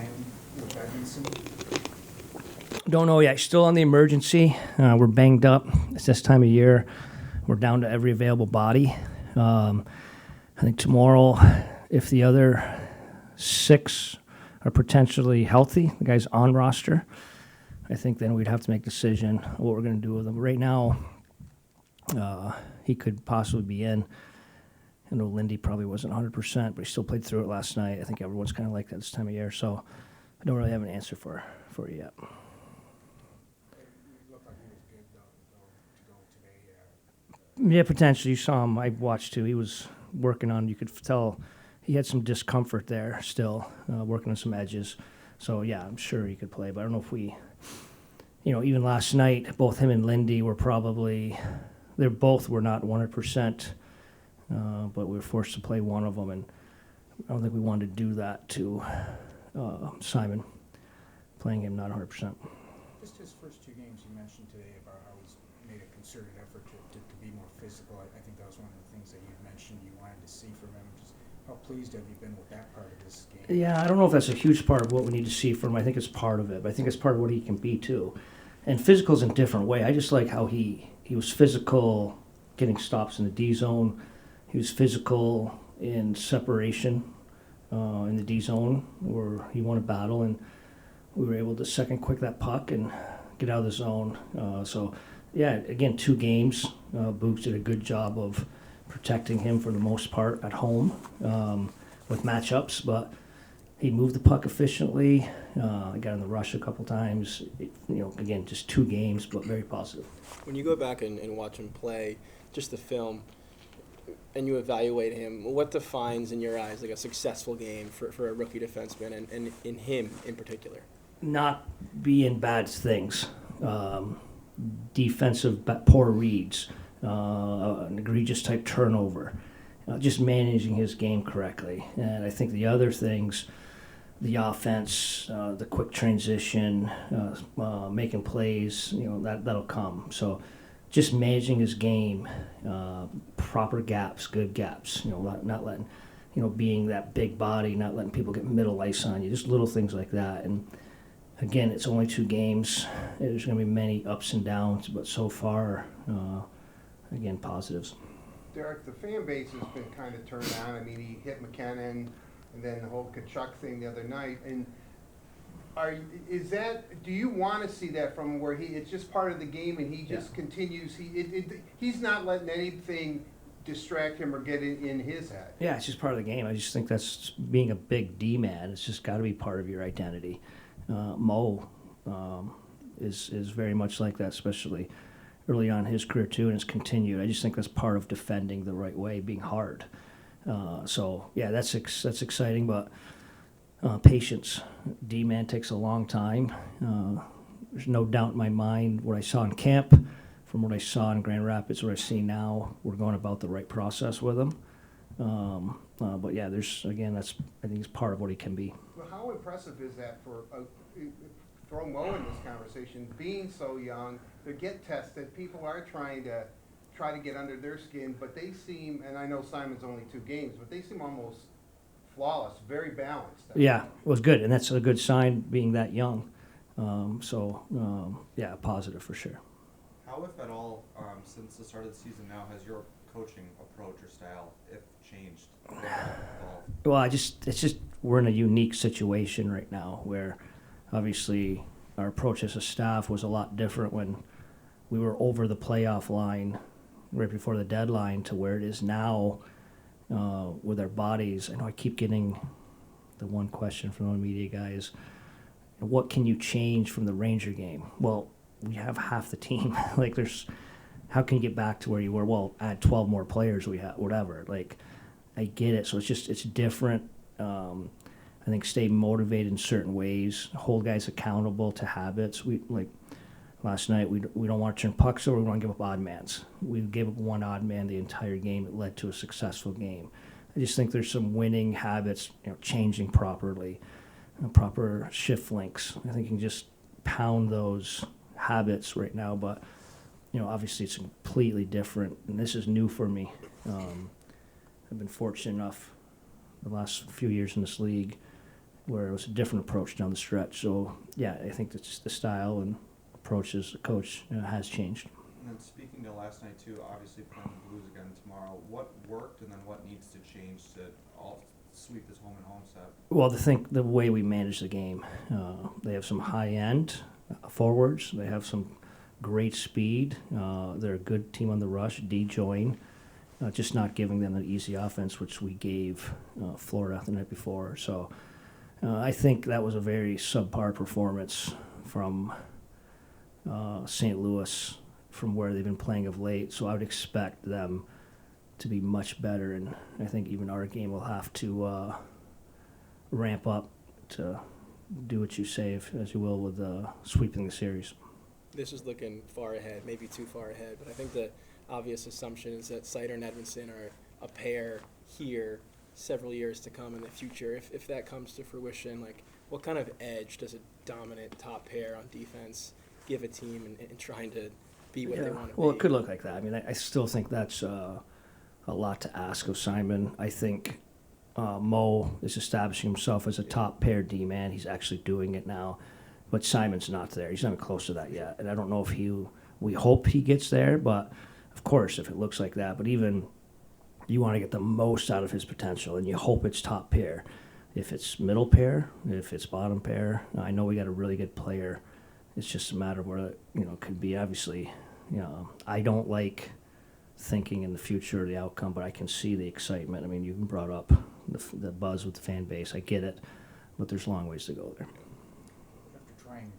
plan with Edmondson? Don't know yet. Still on the emergency. We're banged up. It's this time of year. We're down to every available body. I think tomorrow, if the other 6 are potentially healthy, the guy's on roster, I think then we'd have to make a decision what we're going to do with him. Right now, he could possibly be in. I know Lindy probably wasn't 100%, but he still played through it last night. I think everyone's kind of like that this time of year, so I don't really have an answer for you yet. Yeah, potentially. You saw him. I watched too. He was working on. You could tell he had some discomfort there still, working on some edges. So yeah, I'm sure he could play. But I don't know if we, even last night, both him and Lindy were probably, they both were not 100%. But we were forced to play one of them, and I don't think we wanted to do that to Simon, playing him not 100%. Just his first 2 games you mentioned today about how he's made a concerted effort to be more physical. I think that was one of the things that you mentioned you wanted to see from him. Just how pleased have you been with that part of this game? Yeah, I don't know if that's a huge part of what we need to see from him. I think it's part of it, but I think it's part of what he can be too. And physical's in a different way. I just like how he was physical getting stops in the D zone. He was physical in separation in the D zone where he won a battle, and we were able to second quick that puck and get out of the zone. So, yeah, again, 2 games. Boogs did a good job of protecting him for the most part at home with matchups, but he moved the puck efficiently. I got in the rush a couple times. Again, just 2 games, but very positive. When you go back and watch him play, just the film, and you evaluate him, what defines in your eyes like a successful game for a rookie defenseman and in him in particular? Not being bad things. Defensive poor reads, an egregious type turnover, just managing his game correctly. And I think the other things, the offense, the quick transition, making plays, that'll come. So just managing his game, proper gaps, good gaps, not letting, being that big body, not letting people get middle ice on you, just little things like that. And again, it's only 2 games. There's going to be many ups and downs, but so far, again, positives. Derek, the fan base has been kind of turned on. I mean, he hit McKinnon, and then the whole Kachuk thing the other night. And do you want to see that from where it's just part of the game and he just continues? He's not letting anything distract him or get in his head. Yeah, it's just part of the game. I just think that's being a big D man. It's just got to be part of your identity. Mo is very much like that, especially early on in his career too, and it's continued. I just think that's part of defending the right way, being hard. So yeah, that's exciting, but patience. D-man takes a long time. There's no doubt in my mind what I saw in camp, from what I saw in Grand Rapids, what I see now. We're going about the right process with him. But yeah, I think it's part of what he can be. Well, how impressive is that for throw Mo in this conversation, being so young, to get tested? People are trying to get under their skin, but they seem, and I know Simon's only 2 games, but they seem almost flawless, very balanced. Yeah, it was good, and that's a good sign being that young. Yeah, positive for sure. How, if at all, since the start of the season now, has your coaching approach or style, if changed? Well, it's just we're in a unique situation right now where obviously our approach as a staff was a lot different when we were over the playoff line right before the deadline to where it is now with our bodies. I know I keep getting the one question from the media guys, what can you change from the Ranger game? Well, we have half the team. How can you get back to where you were? Well, add 12 more players we have, whatever. I get it. So it's different. I think stay motivated in certain ways, hold guys accountable to habits. Last night, we don't want to turn pucks over. We want to give up odd mans. We gave up 1 odd man the entire game. It led to a successful game. I just think there's some winning habits, changing properly, proper shift links. I think you can just pound those habits right now, but obviously it's completely different, and this is new for me. I've been fortunate enough the last few years in this league where it was a different approach down the stretch. So, yeah, I think that's the style and approach as a coach has changed. And then speaking to last night too, obviously playing the Blues again tomorrow, what worked and then what needs to change to all sweep this home and home set? Well, the way we manage the game, they have some high-end forwards. They have some great speed. They're a good team on the rush. D-join, just not giving them an easy offense, which we gave Florida the night before. So I think that was a very subpar performance from St. Louis, from where they've been playing of late. So I would expect them to be much better, and I think even our game will have to ramp up to do what you say, as you will, with sweeping the series. This is looking far ahead, maybe too far ahead, but I think the obvious assumption is that Sider and Edmondson are a pair here several years to come in the future. If that comes to fruition, like, what kind of edge does a dominant top pair on defense give a team in trying to be what they want to be? Well, it could look like that. I mean, I still think that's a lot to ask of Simon. I think Mo is establishing himself as a top pair D-man. He's actually doing it now. But Simon's not there. He's not even close to that yet. And I don't know if we hope he gets there, but of course, if it looks like that. But even you want to get the most out of his potential, and you hope it's top pair. If it's middle pair, if it's bottom pair, I know we got a really good player. It's just a matter of where it could be. Obviously, I don't like thinking in the future of the outcome, but I can see the excitement. I mean, you brought up the buzz with the fan base. I get it, but there's a long ways to go there. After trying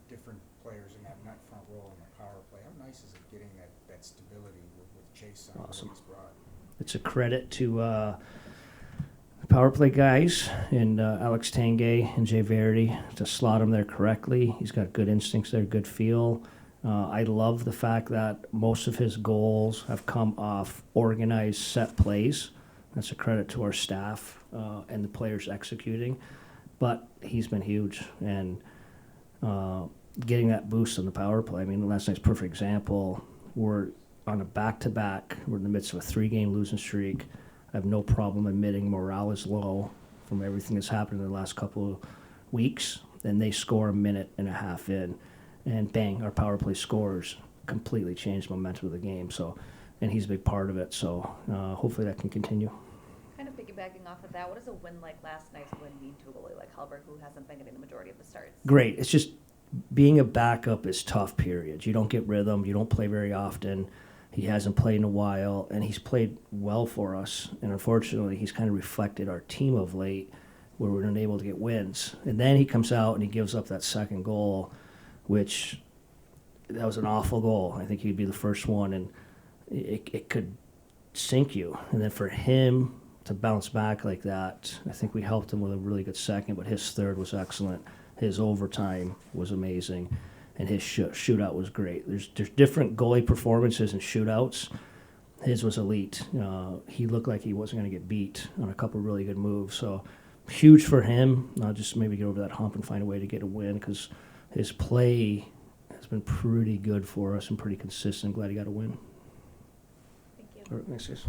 different players in that net front role in the power play, how nice is it getting that stability with Chase on Awesome. what he's brought? It's a credit to the power play guys and Alex Tanguay and Jay Verity to slot him there correctly. He's got good instincts there, good feel. I love the fact that most of his goals have come off organized set plays. That's a credit to our staff and the players executing. But he's been huge, and getting that boost on the power play. I mean, last night's a perfect example. We're on a back-to-back. We're in the midst of a 3-game losing streak. I have no problem admitting morale is low from everything that's happened in the last couple of weeks. And they score a minute and a half in, and bang, our power play scores completely changed the momentum of the game. So, and he's a big part of it. So hopefully that can continue. Kind of piggybacking off of that, what does a win like last night's win mean to a goalie like Halbert, who hasn't been getting the majority of the starts? Great. It's just being a backup is tough, period. You don't get rhythm. You don't play very often. He hasn't played in a while, and he's played well for us. And unfortunately, he's kind of reflected our team of late, where we're unable to get wins. And then he comes out and he gives up that second goal, which that was an awful goal. I think he'd be the first one, and it could sink you. And then for him to bounce back like that, I think we helped him with a really good second, but his third was excellent. His overtime was amazing, and his shootout was great. There's different goalie performances and shootouts. His was elite. He looked like he wasn't going to get beat on a couple really good moves. So huge for him. Just maybe get over that hump and find a way to get a win, because his play has been pretty good for us and pretty consistent. Glad he got a win. Thank you. All right, next case.